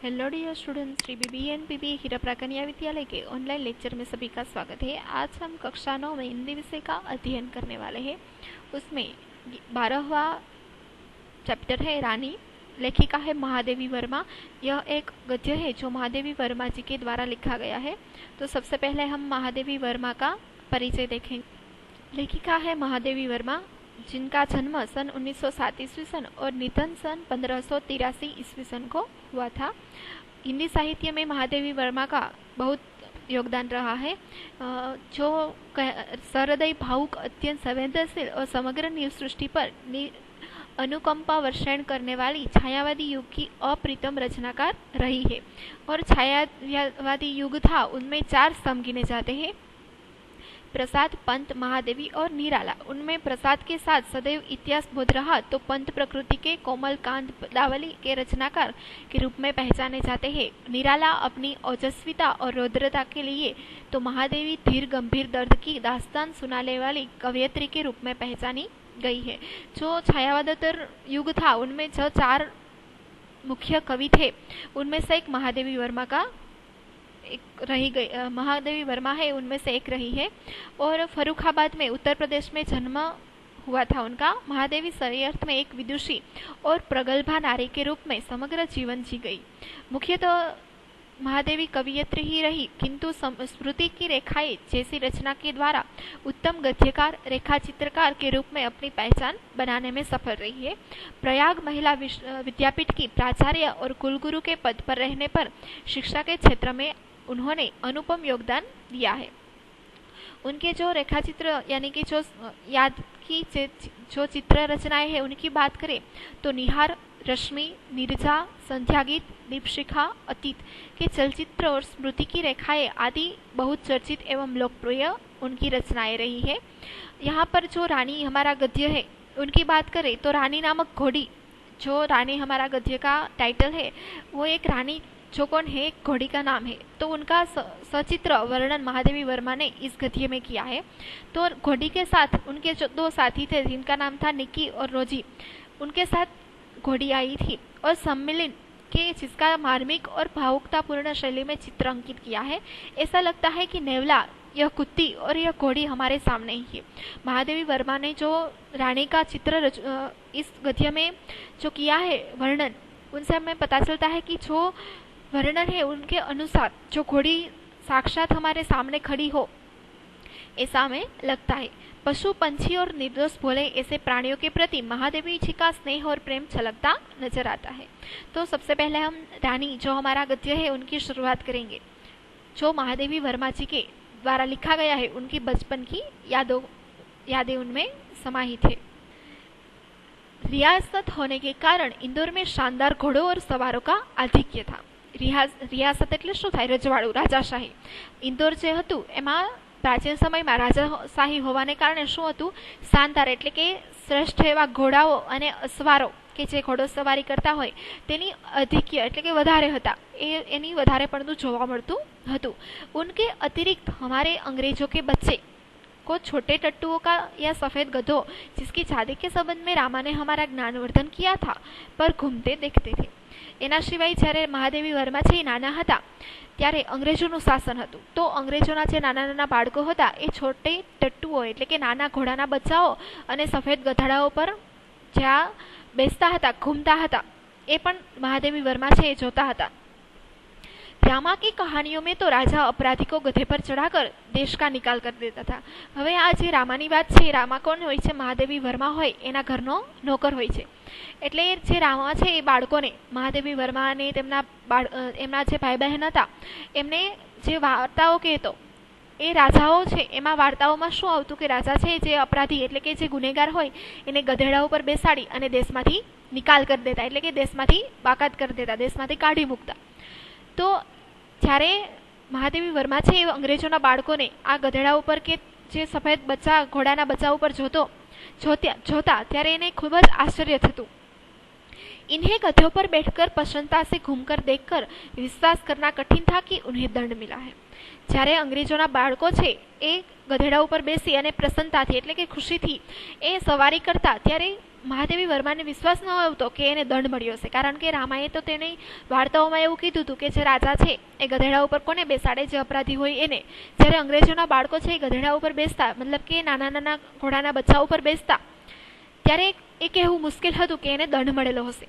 Hello dear students, Shri BBNPB Hirapra Kanya Vidyalaya के online lecture में सभी का स्वागत है। आज हम कक्षा 9 में हिंदी विषय का अध्ययन करने वाले हैं। उसमें 12वां चैप्टर है रानी। लेखिका है महादेवी वर्मा। यह एक गद्य है जो महादेवी वर्मा जी के द्वारा लिखा गया है। तो सबसे पहले हम महादेवी वर्मा का परिचय देखेंगे। लेखिका है महादेवी वर्मा, जिनका जन्म सन 1907 ईस्वी सन और निधन सन 1583 ईस्वी सन को हुआ था। हिंदी साहित्य में महादेवी वर्मा का बहुत योगदान रहा है। जो सहृदय, भावुक, अत्यंत संवेदनशील और समग्र नील सृष्टि पर अनुकंपा वर्षण करने वाली छायावादी युग की अप्रीतम रचनाकार रही है। और छायावादी युग था, उनमें 4 स्तंभ गिने जाते हैं: प्रसाद, पंत, महादेवी और निराला। उनमें प्रसाद के साथ सदैव इतिहास बोध रहा तो पंत प्रकृति के कोमल कांत पदावली के रचनाकार के रूप में पहचाने जाते हैं। निराला अपनी ओजस्विता और रौद्रता के लिए, तो महादेवी धीर गंभीर दर्द की दास्तान सुनाने वाली कवयित्री के रूप में पहचानी गई है। जो छायावादोत्तर युग था, उनमें जो 4 मुख्य कवि थे, उनमें से एक महादेवी वर्मा का महादेवी वर्मा है, उनमें से एक रही है। और फर्रुखाबाद में उत्तर प्रदेश में जन्म हुआ था उनका। महादेवी सही अर्थ में एक विदुषी और प्रगल्भा नारी के रूप में समग्र जीवन जी गई। मुख्यतः महादेवी कवियत्री ही रही, किंतु स्मृति की रेखाएं जैसी रचना के द्वारा उत्तम गद्यकार, रेखा चित्रकार के रूप में अपनी पहचान बनाने में सफल रही है। प्रयाग महिला विद्यापीठ की प्राचार्य और कुलगुरु के पद पर रहने पर शिक्षा के क्षेत्र में उन्होंने अनुपम योगदान दिया है। उनके जो रेखा चित्र यानी कि जो याद की जो चित्र रचनाएं हैं, उनकी बात करें तो निहार, रश्मि, नीरजा, संध्यागीत, दीपशिखा, अतीत के चलचित्र और स्मृति की रेखाएं आदि बहुत चर्चित एवं लोकप्रिय उनकी रचनाएं रही है। यहाँ पर जो रानी हमारा गद्य है, उनकी बात करें तो रानी नामक घोड़ी, जो रानी हमारा गद्य का टाइटल है, वो एक रानी जो कौन है, घोड़ी का नाम है। तो उनका सचित्र वर्णन महादेवी वर्मा ने इस गद्य में किया है। तो घोड़ी के साथ उनके जो 2 साथी थे, जिनका नाम था निकी और रोजी, उनके साथ घोड़ी आई थी और सम्मिलन के जिसका मार्मिक और भावुकतापूर्ण शैली में चित्र अंकित किया है। ऐसा लगता है कि नेवला, यह कुत्ती और यह घोड़ी हमारे सामने ही है। महादेवी वर्मा ने जो रानी का चित्र इस गद्य में जो किया है वर्णन, उनसे हमें पता चलता है कि जो वर्णन है उनके अनुसार जो घोड़ी साक्षात हमारे सामने खड़ी हो, ऐसा हमें लगता है। पशु, पंछी और निर्दोष भोले ऐसे प्राणियों के प्रति महादेवी जी का स्नेह और प्रेम छलकता नजर आता है। तो सबसे पहले हम रानी जो हमारा गद्य है, उनकी शुरुआत करेंगे। जो महादेवी वर्मा जी के द्वारा लिखा गया है, उनकी बचपन की यादें उनमें समाहित है। रियासत होने के कारण इंदौर में शानदार घोड़ों और सवारों का आधिक्य था। रियासत એટલે શું થાય? રજવાડું, રાજાશાહી। ઇન્દોર જે હતું એમાં પ્રાચીન સમયમાં રાજાશાહી હોવાને કારણે શું હતું? શાનદાર એટલે કે શ્રેષ્ઠ એવા ઘોડાઓ અને અસવારો કે જે ઘોડો સવારી કરતા હોય તેની આધિક્ય એટલે કે વધારે હતા, એની વધારે પડતું જોવા મળતું હતું। उनके अतिरिक्त हमारे अंग्रेजों के बच्चे को छोटे टट्टुओं का या सफेद गधों, जिसकी शादी के संबंध में रामा ने हमारा ज्ञानवर्धन किया था, पर घूमते देखते थे। એના સિવાય જ્યારે મહાદેવી વર્મા છે નાના હતા ત્યારે અંગ્રેજોનું શાસન હતું। તો અંગ્રેજોના જે નાના નાના બાળકો હતા એ છોટે ટટ્ટુઓ એટલે કે નાના ઘોડાના બચ્ચાઓ અને સફેદ ગધાડાઓ પર જ્યાં બેસતા હતા, ઘૂમતા હતા, એ પણ મહાદેવી વર્મા છે એ જોતા હતા। रामा की कहानियों में तो राजा अपराधी को गधे पर चढ़ाकर देश का निकाल कर देता था। હવે આ જે રામાની વાત છે, રામા કોણ હોય છે? મહાદેવી વર્મા હોય એના ઘરનો નોકર હોય છે। એટલે જે રામા છે એ બાળકોને, મહાદેવી વર્મા અને એમના જે ભાઈ બહેન હતા, એમને જે વાર્તાઓ કહેતો, એ રાજાઓ છે એમાં વાર્તાઓમાં શું આવતું કે રાજા છે જે અપરાધી એટલે કે જે ગુનેગાર હોય એને ગધેડા ઉપર બેસાડી અને દેશમાંથી નિકાલ કરી દેતા, એટલે કે દેશમાંથી બાકાત કરી દેતા, દેશમાંથી કાઢી મૂકતા। તો જ્યારે મહાદેવી વર્મા છે એ અંગ્રેજોના બાળકોને આ ગધેડા ઉપર કે જે સફેદ બચ્ચા, ઘોડાના બચ્ચા ઉપર જોતા ત્યારે એને ખૂબ જ આશ્ચર્ય થતું। इन्हें गधों पर बैठकर प्रसन्नता से घूमकर देखकर विश्वास करना कठिन था कि उन्हें दंड मिला है। જ્યારે અંગ્રેજોના બાળકો છે એ ગધેડા ઉપર બેસી અને પ્રસન્નતાથી એટલે કે ખુશીથી એ સવારી કરતા, ત્યારે મહાદેવી વર્માને વિશ્વાસ ન આવતો કે એને દંડ મળ્યો છે, કારણ કે રામાએ તો તેની વાર્તાઓમાં એવું કીધું હતું કે જે રાજા છે એ ગધેડા ઉપર કોને બેસાડે, જે અપરાધી હોય એને. જ્યારે અંગ્રેજોના બાળકો છે એ ગધેડા ઉપર બેસતા, મતલબ કે નાના નાના ઘોડાના બચ્ચા ઉપર બેસતા, ત્યારે એ કહેવું મુશ્કેલ હતું કે એને દંડ મળેલો હશે.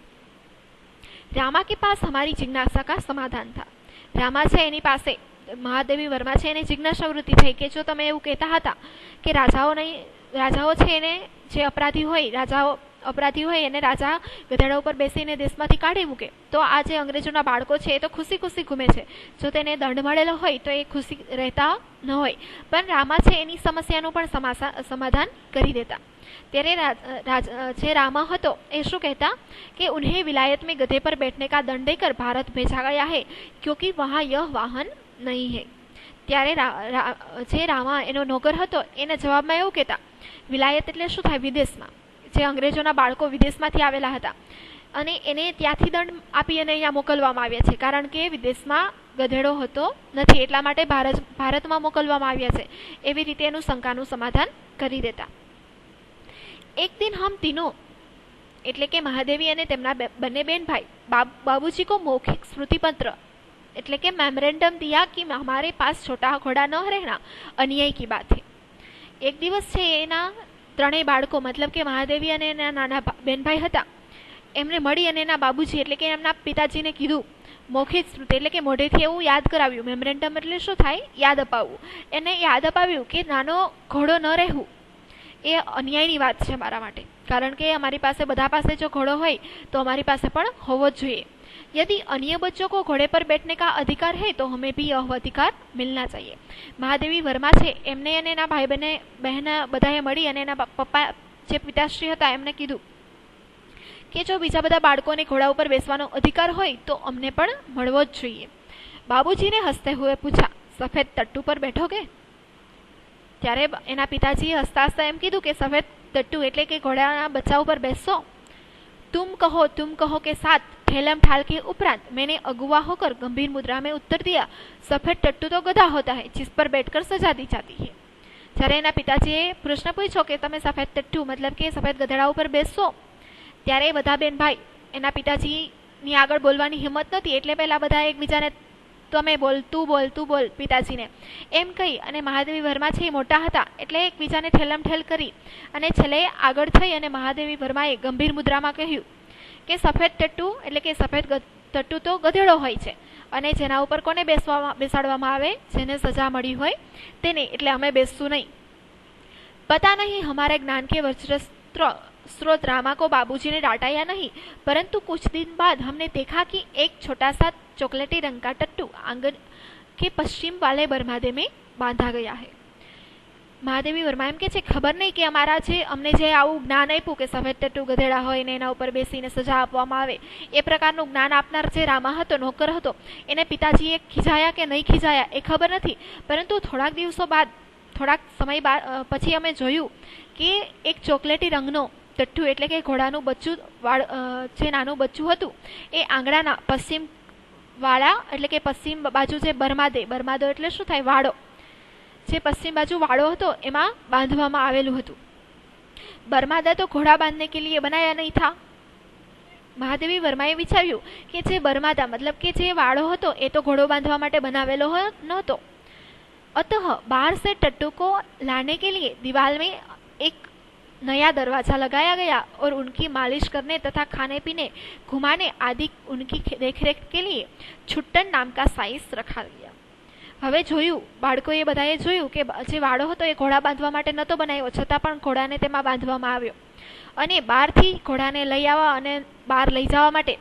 રામા કે પાસ હમારી જિજ્ઞાસા કા સમાધાન થા. રામા છે એની પાસે, મહાદેવી વર્મા છે એને જિજ્ઞાસા વૃત્તિ થઈ કે જો તમે એવું કહેતા હતા કે રાજાઓ છે એને જે અપરાધી હોય એને રાજા ગધેડા ઉપર બેસીને દેશમાંથી કાઢી મૂકે, તો આ જે અંગ્રેજોના બાળકો છે એ તો ખુશી ખુશી ઘૂમે છે. જો તેને દંડ મળેલો હોય તો એ ખુશી રહેતા ન હોય, પણ રામા છે એની સમસ્યાનું પણ સમાધાન કરી દેતા. ત્યારે જે રામા હતો એ શું કહેતા કે ઉन्हें विलायत में गधे पर बैठने का दंड देकर भारत भेजा गया है क्योंकि वहाँ यह वाहन नहीं है. ત્યારે જે રામા એનો નોકર હતો એના જવાબમાં એવું કહેતા, વિલાયત એટલે શું થાય, વિદેશમાં જે અંગ્રેજોના બાળકો વિદેશમાંથી આવેલા હતા અને એને ત્યાંથી દંડ આપી અને અહીંયા મોકલવામાં આવ્યા છે, કારણ કે વિદેશમાં ગધેડો હતો નથી એટલા માટે ભારતમાં મોકલવામાં આવ્યા છે. એવી રીતે એનું શંકાનું સમાધાન કરી દેતા. એક દિન હમ તીનો એટલે કે મહાદેવી અને તેમના બંને બેન ભાઈ बाबूजी को मौखिक स्मृति पत्र એટલે કે મેમોરેન્ડમ દિયા કે हमारे पास छोटा घोड़ा न रहना अन्याय की बात है. એક દિવસ છે એના ત્રણેય બાળકો, મતલબ કે મહાદેવી અને એના નાના બેનભાઈ હતા, એમને મળી અને એના બાબુજી એટલે કે એમના પિતાજીને કીધું, મૌખિક સ્મૃતિ એટલે કે મોઢેથી એવું યાદ કરાવ્યું. મેમોરેન્ડમ એટલે શું થાય, યાદ અપાવવું. એને યાદ અપાવ્યું કે નાનો ઘોડો ન રહેવું એ અન્યાયની વાત છે મારા માટે, કારણ કે અમારી પાસે બધા પાસે જો ઘોડો હોય તો અમારી પાસે પણ હોવો જ જોઈએ. यदि अन्य बच्चों को घोड़े पर बैठने का अधिकार है तो हमें भी यह अधिकार मिलना चाहिए. મહાદેવી વર્મા છે એમને અને એના ભાઈ બહેન બધાએ મળી અને એના પપ્પા જે પિતાશ્રી હતા એમને કીધું કે જો બીજા બધા બાળકોને ઘોડા ઉપર બેસવાનો અધિકાર હોય તો અમને પણ મળવો જ જોઈએ. બાબુજીને હસતે હુએ પૂછા, સફેદ તટ્ટુ પર બેઠોગે? ત્યારે એના પિતાજીએ હસતા હસતા એમ કીધું કે સફેદ તટ્ટુ એટલે કે ઘોડાના બચ્ચા ઉપર બેસશો? तुम कहो के साथ ठेलम ठाल के उपरांत मैंने अगुवा होकर गंभीर मुद्रा में उत्तर दिया, सफेद टट्टू तो गधा होता है जिस पर बैठकर सजा दी जाती है. જ્યારે એના પિતાજીએ પ્રશ્ન પૂછ્યો કે તમે સફેદ ટટ્ટુ મતલબ કે સફેદ ગધેડા ઉપર બેસશો, ત્યારે બધા બેન ભાઈ એના પિતાજીની આગળ બોલવાની હિંમત નહોતી, એટલે પહેલા બધા એકબીજાને તમે બોલ, તું બોલ પિતાજીને એમ કહી અને મહાદેવી વર્મા છે એ મોટા હતા એટલે એકબીજાને ઠેલમઠેલ કરી અને છેલ્લે આગળ થઈ અને મહાદેવી વર્માએ ગંભીર મુદ્રામાં કહ્યું કે સફેદ ટટ્ટુ એટલે કે સફેદ ટટ્ટુ તો ગધેડો હોય છે અને જેના ઉપર કોને બેસાડવામાં આવે, જેને સજા મળી હોય તેને, એટલે અમે બેસશું નહીં. पता नहीं हमारे ज्ञान के वज्र स्रोत रामा को बाबूजी ने डांटा या नहीं, परंतु कुछ दिन बाद हमने देखा कि एक छोटा सा चॉकलेटी रंग का टट्टू आंगन के पश्चिम वाले बरमादे में बांधा गया है. મહાદેવી વર્મા એમ કે છે, ખબર નહીં કે અમારા જે અમને જે આવું જ્ઞાન આપ્યું કે સફેદ ટટ્ટુ ગધેડા હોય ને એના ઉપર બેસીને સજા આપવામાં આવે, એ પ્રકારનું જ્ઞાન આપનાર જે રામા હતો, નોકર હતો, એને પિતાજીએ ખીજાયા કે નહીં ખીજાયા એ ખબર નથી, પરંતુ થોડાક સમય પછી અમે જોયું કે એક ચોકલેટી રંગનો ટટ્ટુ એટલે કે ઘોડાનું બચ્ચું જે નાનું બચ્ચું હતું એ આંગણાના પશ્ચિમ વાળા એટલે કે પશ્ચિમ બાજુ જે બરમાદો એટલે શું થાય, વાડો, જે પશ્ચિમ બાજુ વાડો હતો એમાં બાંધવામાં આવેલું હતું. બરમાદા તો ઘોડા બાંધને કે લીએ બનાયા નહીં થા. મહાદેવી વર્માએ વિચાર્યું કે જે બરમાદા મતલબ કે જે વાડો હતો એ તો ઘોડો બાંધવા માટે બનાવેલો નહોતો. अतः बाहर से टट्टू को लाने के लिए दीवार में एक नया दरवाजा लगाया गया और उनकी मालिश करने तथा खाने पीने घुमाने आदि उनकी देखरेख के लिए छुट्टन नाम का साइस रखा गया. હવે જોયું, બાળકોએ બધાએ જોયું કે જે વાડો હતો એ ઘોડા બાંધવા માટે નહોતો બનાવ્યો, છતાં પણ ઘોડાને તેમાં બાંધવામાં આવ્યો અને બહારથી ઘોડાને લઈ આવવા અને બહાર લઈ જવા માટે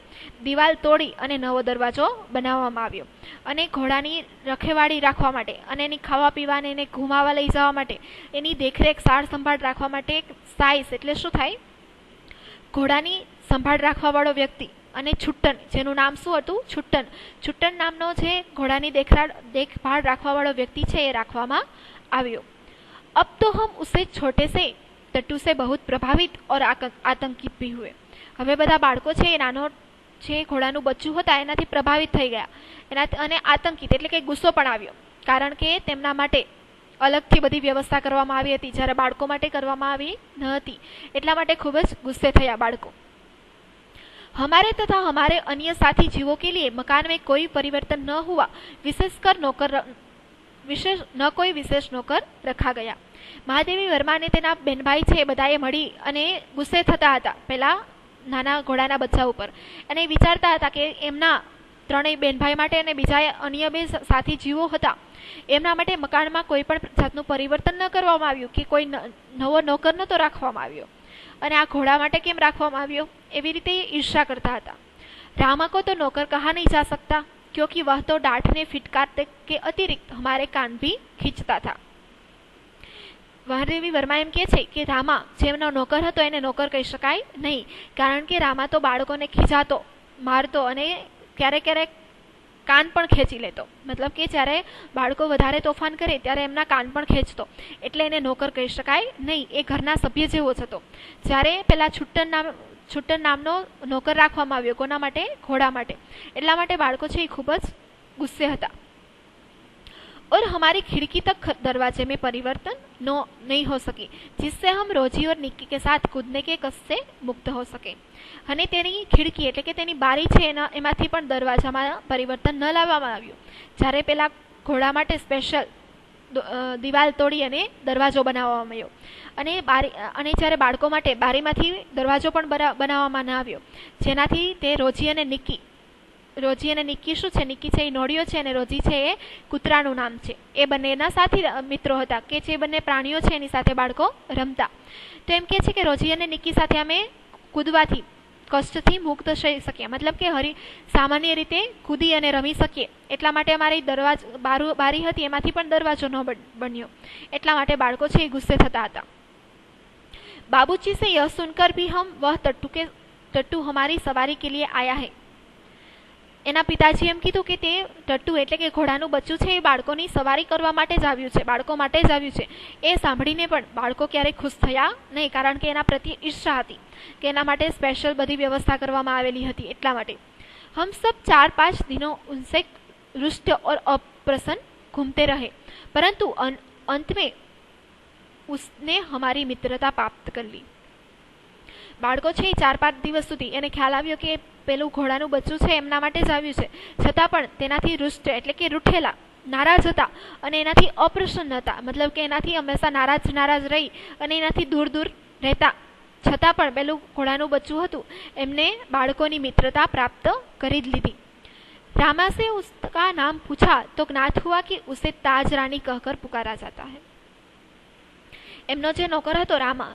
દિવાલ તોડી અને નવો દરવાજો બનાવવામાં આવ્યો અને ઘોડાની રખેવાળી રાખવા માટે અને એની ખાવા પીવાને એને ઘુમાવા લઈ જવા માટે એની દેખરેખ સાર સંભાળ રાખવા માટે એક સાઈસ એટલે શું થાય, ઘોડાની સંભાળ રાખવાવાળો વ્યક્તિ અને છુટ્ટન, જેનું નામ શું હતું, છુટ્ટન નામનો જે ઘોડાની દેખભાળ રાખવાવાળો વ્યક્તિ છે એ રાખવામાં આવ્યો. अब तो हम उसे छोटे से टट्टू से बहुत प्रभावित और आतंकित भी हुए. હવે બધા બાળકો છે એ નાનો જે ઘોડાનું બચ્ચું હતા એનાથી પ્રભાવિત થઈ ગયા અને આતંકિત એટલે કે ગુસ્સો પણ આવ્યો, કારણ કે તેમના માટે અલગથી બધી વ્યવસ્થા કરવામાં આવી હતી, જ્યારે બાળકો માટે કરવામાં આવી ન હતી. એટલા માટે ખૂબ જ ગુસ્સે થયા બાળકો. हमारे तथा हमारे अन्य साथी जीवों के लिए मकान में कोई परिवर्तन न हुआ, विशेषकर न कोई विशेष नौकर रखा गया. મહાદેવી વર્મા અને તેના બેનભાઈ છે બધાએ મળી અને ગુસ્સે થતા હતા પેલા નાના ઘોડાના બચ્ચા ઉપર, અને વિચારતા હતા કે એમના ત્રણેય બેનભાઈ માટે અને બીજા અન્ય બે સાથી જીવો હતા એમના માટે મકાનમાં કોઈ પણ જાતનું પરિવર્તન ન કરવામાં આવ્યું, કે કોઈ નવો નોકર નતો રાખવામાં આવ્યો, અને આ ઘોડા માટે કેમ રાખવામાં આવ્યો, એવી રીતે ઈર્ષા કરતા હતા. रामा को तो नौकर कहा नहीं जा सकता, क्योंकि वह तो डांटने फिटकारते के अतिरिक्त हमारे कान भी खींचता था. મહાદેવી વર્મા એમ કહે છે કે રામા જેમનો નોકર હતો એને નોકર કહી શકાય નહીં, કારણ કે રામા તો બાળકોને ખીજાતો, મારતો અને ક્યારેક ક્યારેક કાન પણ ખેંચી લેતો. મતલબ કે જ્યારે બાળકો વધારે તોફાન કરે ત્યારે એમના કાન પણ ખેંચતો, એટલે એને નોકર કહી શકાય નહીં. એ ઘરના સભ્ય જેવો જ હતો. જ્યારે પેલા છુટ્ટન નામનો નોકર રાખવામાં આવ્યો, કોના માટે? ઘોડા માટે. એટલા માટે બાળકો છે એ ખૂબ જ ગુસ્સે હતા. और हमारी खिड़की तक दरवाजे में परिवर्तन नहीं हो सकी, जिससे हम रोजी और निक्की के साथ कूदने के कष्ट से मुक्त हो सके. અને તેની ખિડકી એટલે કે તેની બારી છે એમાંથી પણ દરવાજામાં પરિવર્તન ન લાવવામાં આવ્યું. જ્યારે પેલા ઘોડા માટે સ્પેશિયલ દિવાલ તોડી અને દરવાજો બનાવવામાં આવ્યો, અને જ્યારે બાળકો માટે બારીમાંથી દરવાજો પણ બનાવવામાં ન આવ્યો, જેનાથી તે રોજી અને નિક્કી શું છે? નિક્કી છે એ નોળિયો છે, અને રોજી છે એ કૂતરાનું નામ છે. એ બંનેના સાથી મિત્રો હતા, કે જે બંને પ્રાણીઓ છે એની સાથે બાળકો રમતા. તો એમ કે છે કે રોજી અને નિક્કી સાથે અમે કૂદવાથી કષ્ટથી મુક્ત થઈ શકીએ, મતલબ કે સામાન્ય રીતે કૂદી અને રમી શકીએ. એટલા માટે અમારી બારી હતી એમાંથી પણ દરવાજો ન બન્યો. એટલા માટે બાળકો છે એ ગુસ્સે થતા હતા. बाबूजी से यह सुनकर भी हम वह टट्टू हमारी सवारी के लिए आया है. એના પિતાજી એમ કીધું કે તે ટટ્ટુ એટલે કે ઘોડાનું બચ્ચું છે એ બાળકોની સવારી કરવા માટે જ આવ્યું છે, બાળકો માટે જ આવ્યું છે. એ સાંભળીને પણ બાળકો ક્યારેય ખુશ થયા નહીં, કારણ કે એના પ્રત્યે ઈર્ષા હતી, કે એના માટે સ્પેશિયલ બધી વ્યવસ્થા કરવામાં આવેલી હતી. એટલા માટે हम सब 4-5 दिनों उनसे रुष्ट और अप्रसन्न घूमते रहे, परंतु अंत में उसने हमारी मित्रता प्राप्त कर ली. બાળકો છે એ 4-5 દિવસ સુધી એને ખ્યાલ આવ્યો કે પેલું ઘોડાનું બચ્ચું છે એમના માટે જ આવ્યું છે, છતાં પણ તેનાથી રૂષ્ટ એટલે કે રૂઠેલા, નારાજ હતા, અને એનાથી અપ્રસન્ન હતા. મતલબ કે એનાથી હંમેશા નારાજ રહી અને એનાથી દૂર રહેતા, છતાં પણ પેલું ઘોડાનું બચ્ચું હતું એમને બાળકોની મિત્રતા પ્રાપ્ત કરી જ લીધી. रामा से उसका नाम पूछा तो ज्ञात हुआ कि उसे ताज रानी कहकर पुकारा जाता है. એમનો જે નોકર હતો રામા,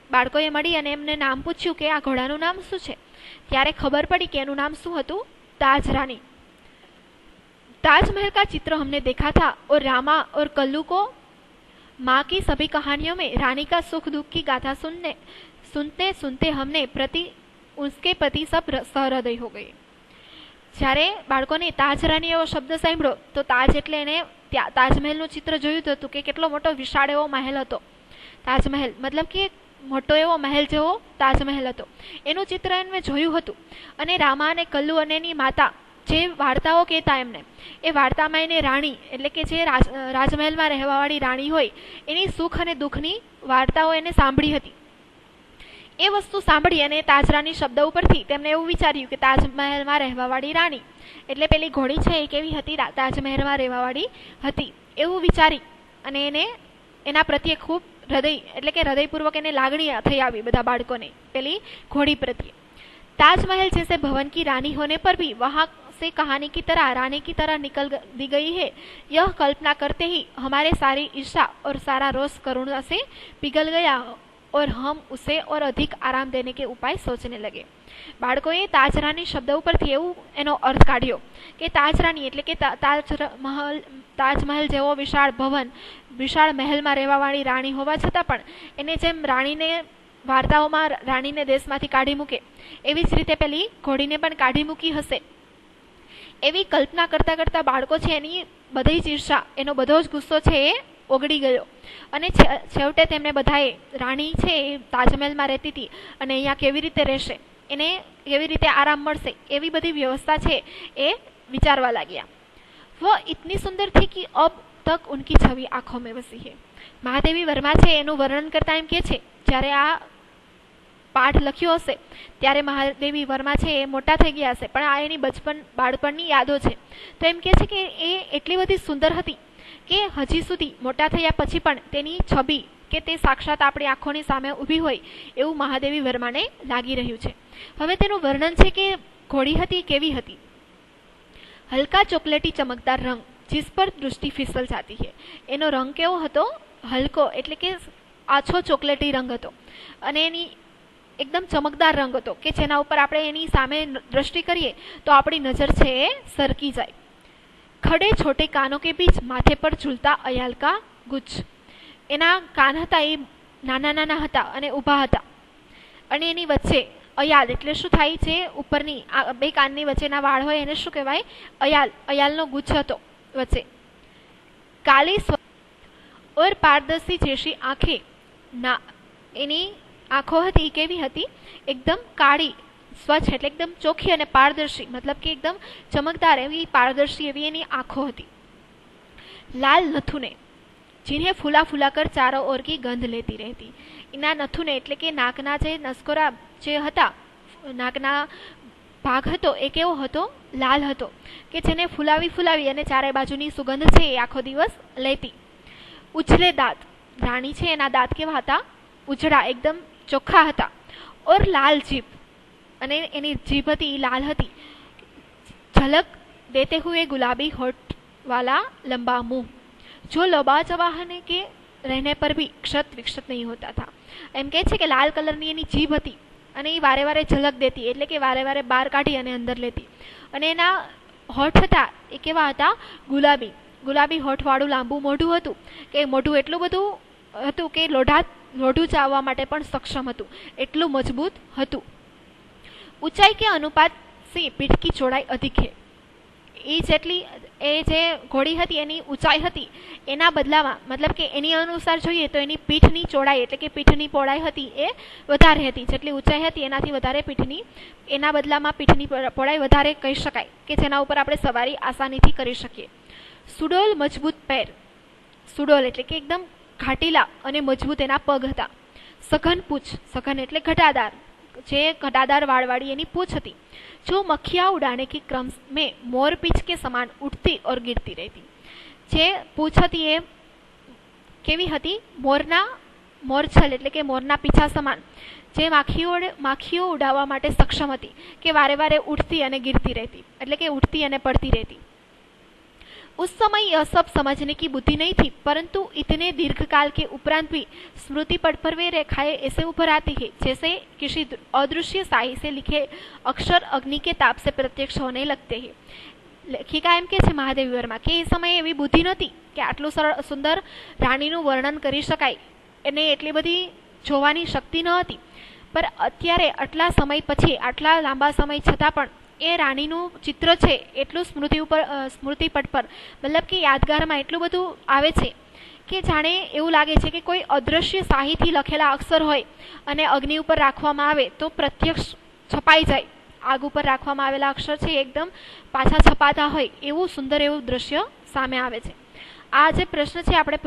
બાળકોએ મળી અને એમને નામ પૂછ્યું કે આ ઘોડાનું નામ શું છે, ત્યારે ખબર પડી કે એનું નામ શું હતું? ताज रानी. ताजमहल का चित्र हमने देखा था और रामा और कल्लू को माँ की सभी कहानियों में रानी का सुख दुख की गाथा सुनते सुनते हमने उसके प्रति सब सहृदय हो गए. જ્યારે બાળકોને તાજ રાની એવો શબ્દ સાંભળ્યો તો તાજ એટલે એને તાજમહેલનું ચિત્ર જોયું હતું કે કેટલો મોટો વિશાળ એવો મહેલ હતો. તાજમહેલ મતલબ કે મોટો એવો મહેલ જેવો તાજમહેલ હતો, એનું ચિત્ર એમને જોયું હતું. અને રામા અને કલ્લુ અને એની માતા જે વાર્તાઓ કહેતા એમને, એ વાર્તામાં એને રાણી એટલે કે જે રાજમહેલમાં રહેવાવાળી રાણી હોય એની સુખ અને દુઃખની વાર્તાઓ એને સાંભળી હતી. એ વસ્તુ સાંભળી અને તાજરાની શબ્દ ઉપરથી તેમને એવું વિચાર્યું કે તાજમહેલમાં રહેવાવાળી રાણી એટલે પેલી ઘોડી છે એ કેવી હતી? તાજમહેલમાં રહેવાવાળી હતી એવું વિચારી અને એને એના પ્રત્યે ખૂબ એટલે કે હૃદયપૂર્વક એને લાગણી થઈ આવી બધા બાળકોને પેલી घोड़ी प्रत्ये. ताजमहल जैसे भवन की रानी होने पर भी वहां से कहानी की तरह रानी की तरह निकल दी गई है, यह कल्पना करते ही हमारे सारी ईर्षा और सारा रोष करुणा से पिघल गया और हम उसे और अधिक आराम देने के उपाय सोचने लगे. બાળકોએ તાજરાની શબ્દ ઉપરથી એવું એનો અર્થ કાઢ્યો કે તાજરાની એટલે કે તાજમહેલ જેવો વિશાળ ભવન, વિશાળ મહેલમાં રહેવાવાળી રાણી હોવા છતાં પણ એને જેમ રાણીને વાર્તાઓમાં રાણીને દેશમાંથી કાઢી મૂકે એવી જ રીતે પેલી ઘોડીને પણ કાઢી મૂકી હશે એવી કલ્પના કરતા કરતા બાળકો છે એની બધી જ ઈર્ષા, એનો બધો જ ગુસ્સો છે એ ઓગળી ગયો. અને છેવટે તેમને બધાએ રાણી છે એ તાજમહેલમાં રહેતી હતી અને અહીંયા કેવી રીતે રહેશે, એને કેવી રીતે આરામ મળશે એવી બધી વ્યવસ્થા છે એ વિચારવા લાગ્યા. वह इतनी सुंदर थी कि अब तक उनकी छवि आंखों में बसी है। महादेवी वर्मा છે એનું વર્ણન કરતા એમ કે છે, જ્યારે આ પાઠ લખ્યો હશે ત્યારે મહાદેવી વર્મા છે એ મોટા થઈ ગયા હશે, પણ આ એની બાળપણની યાદો છે. તો એમ કે છે કે એ એટલી બધી સુંદર હતી કે હજી સુધી મોટા થયા પછી પણ તેની છબી કે તે સાક્ષાત આપણી આંખોની સામે ઊભી હોય એવું મહાદેવી વર્માને લાગી રહ્યું છે. હવે તેનું વર્ણન છે કે ઘોડી હતી કેવી હતી. હલકા ચોકલેટી ચમકદાર રંગ, जिस पर दृष्टि फिसल जाती है. એનો રંગ કેવો હતો? હલકો એટલે કે આછો ચોકલેટી રંગ હતો અને એની એકદમ ચમકદાર રંગ હતો કે જેના ઉપર આપણે એની સામે દ્રષ્ટિ કરીએ તો આપણી નજર છે એ સરકી જાય. ખડે છોટે કાનો કે બીચ માથે પર ઝૂલતા અયાલ કા ગુચ્છ. એના કાન હતા એ નાના નાના હતા અને ઊભા હતા અને એની વચ્ચે અયાલ એટલે શું થાય છે? ઉપરની બે કાનની વચ્ચેના વાળ હોય એને શું કહેવાય? અયાલ. અયાલનો ગુચ્છ હતો વચ્ચે. કાલી और पारदर्शी जैसी आंखें ना. એની આંખો હતી કેવી હતી? એકદમ કાળી, સ્વચ્છ એટલે એકદમ ચોખ્ખી અને પારદર્શી મતલબ કે એકદમ ચમકદાર એવી પારદર્શી એવી એની આંખો હતી. લાલ નથુને जिन्हें फूला फूला कर चारों ओर की गंध लेती रहती. એના નથુને એટલે કે નાકના જે નસકોરા જે હતા, નાકના ભાગ હતો એ કેવો હતો? લાલ હતો કે જેને ફૂલાવી ફૂલાવી અને ચારે બાજુની સુગંધ છે એ આખો દિવસ લેતી. ઉછલે દાંત. રાણી છે એના દાંત કેવા હતા? ઉજળા એકદમ ચોખ્ખા હતા. ઓર લાલ જીભ અને એની જીભ હતી એ લાલ હતી. ઝલક દેતે હુએ ગુલાબી હોઠ वाला लंबा मुंह जो लबा चवाहने के रहने पर भी क्षत विक्षत नहीं होता था. એમ કહે છે કે લાલ કલરની એની જીભ હતી અને એ વારે વારે ઝલક દેતી એટલે કે વારે વારે બહાર કાઢી અને અંદર લેતી. અને એના હોઠ હતા એ કેવા હતા? ગુલાબી. ગુલાબી હોઠવાળું લાંબુ મોઢું હતું કે મોઢું એટલું બધું હતું કે લોઢું ચાવવા માટે પણ સક્ષમ હતું, એટલું મજબૂત હતું. ઊંચાઈ કે અનુપાત સે પીઠ કી ચોડાઈ અધિક है. એ જેટલી એ જે ઘોડી હતી એની ઊંચાઈ હતી એના બદલામાં મતલબ કે એની અનુસાર જોઈએ તો એની પીઠની ચોડાઈ એટલે કે પીઠની પહોળાઈ હતી એ વધારે હતી. જેટલી ઊંચાઈ હતી એનાથી વધારે પીઠની, એના બદલામાં પીઠની પહોળાઈ વધારે કહી શકાય કે જેના ઉપર આપણે સવારી આસાનીથી કરી શકીએ. સુડોલ મજબૂત પેર. સુડોલ એટલે કે એકદમ ઘાટીલા અને મજબૂત એના પગ હતા. સઘન પૂછ. સઘન એટલે ઘટાદાર, જે ઘટાદાર વાળવાળી એની પૂછ હતી. जो मक्खियाँ उड़ाने के क्रम में मोर पीछ के समान उठती और गिरती रहती. જે પૂછ હતી એ કેવી હતી? મોરછલ એટલે કે મોરના પીછા સમાન જે માખીઓ ઉડાવવા માટે સક્ષમ હતી કે વારે વારે ઉઠતી અને ગિરતી રહેતી એટલે કે ઉઠતી અને પડતી રહેતી. उस समय यह सब समझने की बुद्धि नहीं थी, परंतु इतने दीर्घकाल के उपरांत भी स्मृति पट पर वे रेखाएं ऐसे उभर आती है जैसे किसी अदृश्य शाही से लिखे अक्षर अग्नि के ताप से प्रत्यक्ष होने लगते हैं. લેખિકા એમ કે છે મહાદેવી વર્મા કે એ સમયે એવી બુદ્ધિ નહોતી કે આટલું સુંદર રાણીનું વર્ણન કરી શકાય, એને એટલી બધી જોવાની શક્તિ ન હતી. પર અત્યારે આટલા સમય પછી, આટલા લાંબા સમય છતાં પણ એ રાણીનું ચિત્ર છે એટલું સ્મૃતિપટ પર મતલબ કે યાદગારમાં એટલું બધું આવે છે કે જાણે એવું લાગે છે કે કોઈ અદૃશ્ય શાહીથી લખેલા અક્ષર હોય અને અગ્નિ ઉપર રાખવામાં આવે તો પ્રત્યક્ષ છપાઈ જાય. આગ ઉપર રાખવામાં આવેલા અક્ષર છે એકદમ પાછા છપાતા હોય એવું સુંદર એવું દ્રશ્ય સામે આવે છે. આ જે પ્રશ્ન છે આપણે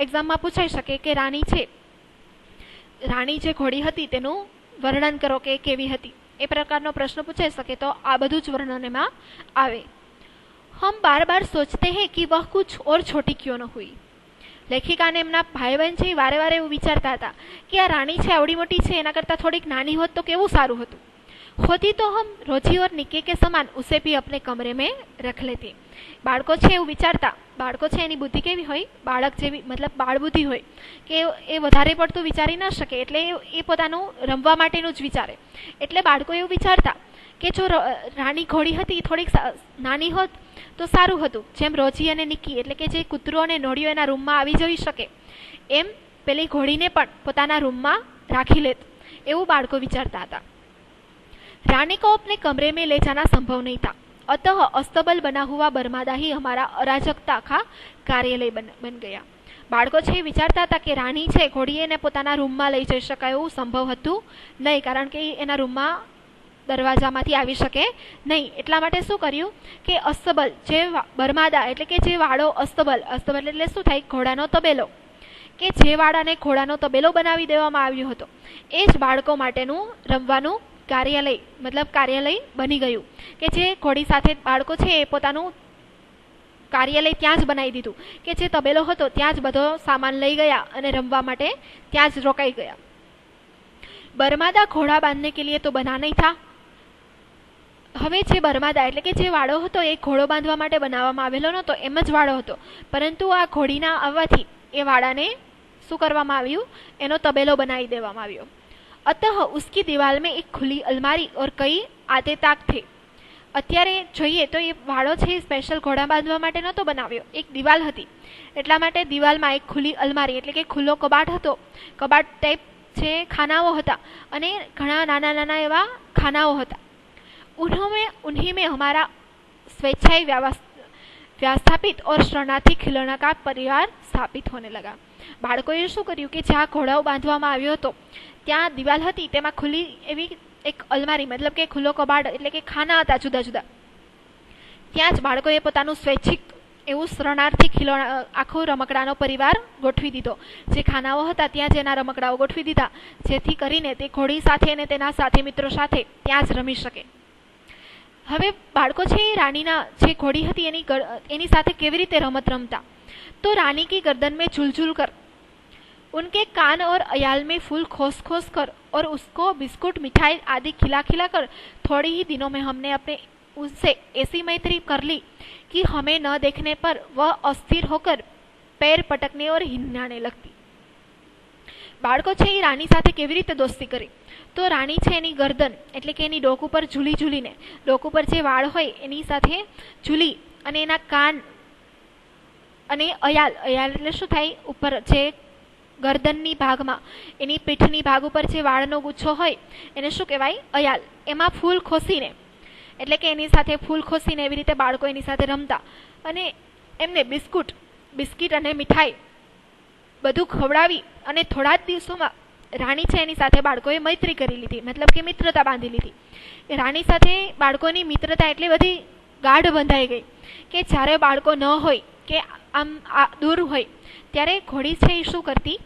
એક્ઝામમાં પૂછાઈ શકે કે રાણી જે ઘોડી હતી તેનું વર્ણન કરો કે કેવી હતી. એ પ્રકારનો પ્રશ્ન પૂછાઈ શકે તો આ બધું જ વર્ણન એમાં આવે. હમ બાર બાર સોચતે હૈ કે વહ કુછ ઓર છોટી ક્યો ન હુઈ. લેખિકાને એમના ભાઈ બહેન છે વારે વારે એવું વિચારતા હતા કે આ રાણી છે આવડી મોટી છે એના કરતાં થોડીક નાની હોત તો કેવું સારું હતું. હોતી તો હમ રોજી ઓર નિકે કે સમાન ઉસે ભી અપને કમરે મેં રખ લેતી. બાળકો છે એવું વિચારતા. બાળકો છે એની બુદ્ધિ કેવી હોય? બાળક જેવી મતલબ બાળ બુદ્ધિ હોય કે એ વધારે પડતું વિચારી ન શકે એટલે એ પોતાનું રમવા માટેનું જ વિચારે. એટલે બાળકો એવું વિચારતા કે જો રાણી ઘોડી હતી થોડીક નાની હોત તો સારું હતું. જેમ રોજી અને નિકી એટલે કે જે કૂતરો અને નોળિયો એના રૂમમાં આવી જઈ શકે એમ પેલી ઘોડીને પણ પોતાના રૂમમાં રાખી લેત એવું બાળકો વિચારતા હતા. रानी को अपने कमरे में ले जाना संभव नहीं था, अतः अस्तबल बना हुआ बरमादा ही हमारा अराजकता का कार्यालय बन गया. બાળકો છે વિચારતા હતા કે રાણી છે ઘોડીએ ને પોતાના રૂમમાં લઈ જઈ શકાય એવું સંભવ હતું નહીં, કારણ કે એના રૂમમાં દરવાજામાંથી આવી શકે નહીં. એટલા માટે શું કર્યું કે અસ્તબલ જે બરમાદા એટલે કે જે વાળો અસ્તબલ એટલે શું થાય, ઘોડાનો તબેલો, કે જે વાળાને ઘોડાનો તબેલો બનાવી દેવામાં આવ્યો હતો એ જ બાળકો માટેનું રમવાનું કાર્યાલય બની ગયું. કે જે ઘોડી સાથે બાળકો છે એ પોતાનું કાર્યાલય ત્યાં જ બનાવી દીધું, કે જે તબેલો હતો ત્યાં જ બધો સામાન લઈ ગયા અને રમવા માટે ત્યાં જ રોકાઈ ગયા. બરમાદા ઘોડા બાંધને કે લીએ તો બના નહીં થા. હવે જે બરમાદા એટલે કે જે વાળો હતો એ ઘોડો બાંધવા માટે બનાવવામાં આવેલો નહોતો, એમ જ વાળો હતો, પરંતુ આ ઘોડીના આવવાથી એ વાળાને શું કરવામાં આવ્યું, એનો તબેલો બનાવી દેવામાં આવ્યો. अतः उसकी दीवार में एक खुली अलमारी और कई आते ताक थे. અત્યારે જોઈએ તો એ વાળો છે સ્પેશિયલ ઘોડા બાંધવા માટે નહોતો બનાવ્યો, એક દિવાલ હતી એટલા માટે દિવાલમાં એક ખુલ્લી અલમારી એટલે કે ખુલ્લો કબાટ હતો, કબાટ ટાઈપ છે ખાનાઓ હતા અને ઘણા નાના નાના એવા ખાનાઓ હતા. उन्हीं में हमारा स्वेच्छाएं व्यवस्थापित और शरणार्थी खिलौना का परिवार स्थापित होने लगा. બાળકોએ શું કર્યું કે જ્યાં ઘોડાઓ બાંધવામાં આવ્યો હતો ત્યાં દિવાલ હતી, તેમાં ખુલ્લી એવી એક અલમારી મતલબ કે ખુલ્લો કબાટ એટલે કે ખાના હતા જુદા જુદા, ત્યાં જ બાળકોએ પોતાનું સ્વૈચ્છિક એવું શરણાર્થી ખિલૌના આખો રમકડાનો પરિવાર ગોઠવી દીધો. જે ખાનાઓ હતા ત્યાં જ એના રમકડાઓ ગોઠવી દીધા, જેથી કરીને તે ઘોડી સાથે અને તેના સાથી મિત્રો સાથે ત્યાં જ રમી શકે. હવે બાળકો છે એ રાણીના જે ઘોડી હતી એની સાથે કેવી રીતે રમત રમતા, तो रानी की गर्दन में झुलझुल कर, उनके कान और अयाल में फूल खोस खोस कर और उसको बिस्कुट मिठाई आदि खिला खिला कर थोड़े ही दिनों में हमने अपने उससे ऐसी मैत्री कर ली कि हमें न देखने पर वह अस्थिर होकर पैर पटकने और हिलने लगती. બાળકો છે એ રાણી સાથે કેવી રીતે દોસ્તી કરી, તો રાણી છે એની ગરદન એટલે કે એની ડોક ઉપર ઝૂલીને, ડોક ઉપર જે વાળ હોય એની સાથે ઝૂલી અને એના કાન અને અયાલ એટલે શું થાય, ઉપર જે ગરદનની ભાગમાં એની પીઠની ભાગ ઉપર જે વાળનો ગુચ્છો હોય એને શું કહેવાય, અયાલ, એમાં ફૂલ ખોસીને એટલે કે એની સાથે ફૂલ ખોસીને એવી રીતે બાળકો એની સાથે રમતા અને એમને બિસ્કિટ અને મીઠાઈ બધું ખવડાવી અને થોડા જ દિવસોમાં રાણી છે એની સાથે બાળકોએ મૈત્રી કરી લીધી, મતલબ કે મિત્રતા બાંધી લીધી. રાણી સાથે બાળકોની મિત્રતા એટલી બધી ગાઢ બંધાઈ ગઈ કે જ્યારે બાળકો ન હોય કે આમ દૂર હોય ત્યારે ઘોડી છે એ શું કરતી,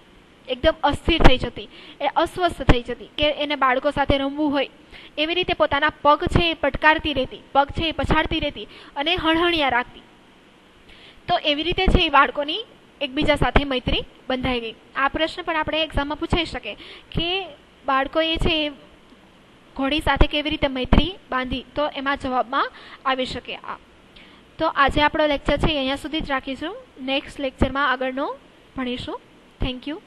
એકદમ અસ્થિર થઈ જતી, એ અસ્વસ્થ થઈ જતી કે એને બાળકો સાથે રમવું હોય એવી રીતે પોતાના પગ છે એ પટકારતી રહેતી, પગ છે એ પછાડતી રહેતી અને હણહણિયા રાખતી. તો એવી રીતે છે એ બાળકોની એકબીજા સાથે મૈત્રી બંધાઈ ગઈ. આ પ્રશ્ન પણ આપણે એક્ઝામમાં પૂછાઈ શકે કે બાળકોએ છે એ ઘોડી સાથે કેવી રીતે મૈત્રી બાંધી, તો એમાં જવાબમાં આવી શકે આ. તો આજે આપણો લેક્ચર છે અહીંયા સુધી જ રાખીશું. નેક્સ્ટ લેક્ચરમાં આગળનો ભણીશું. Thank you.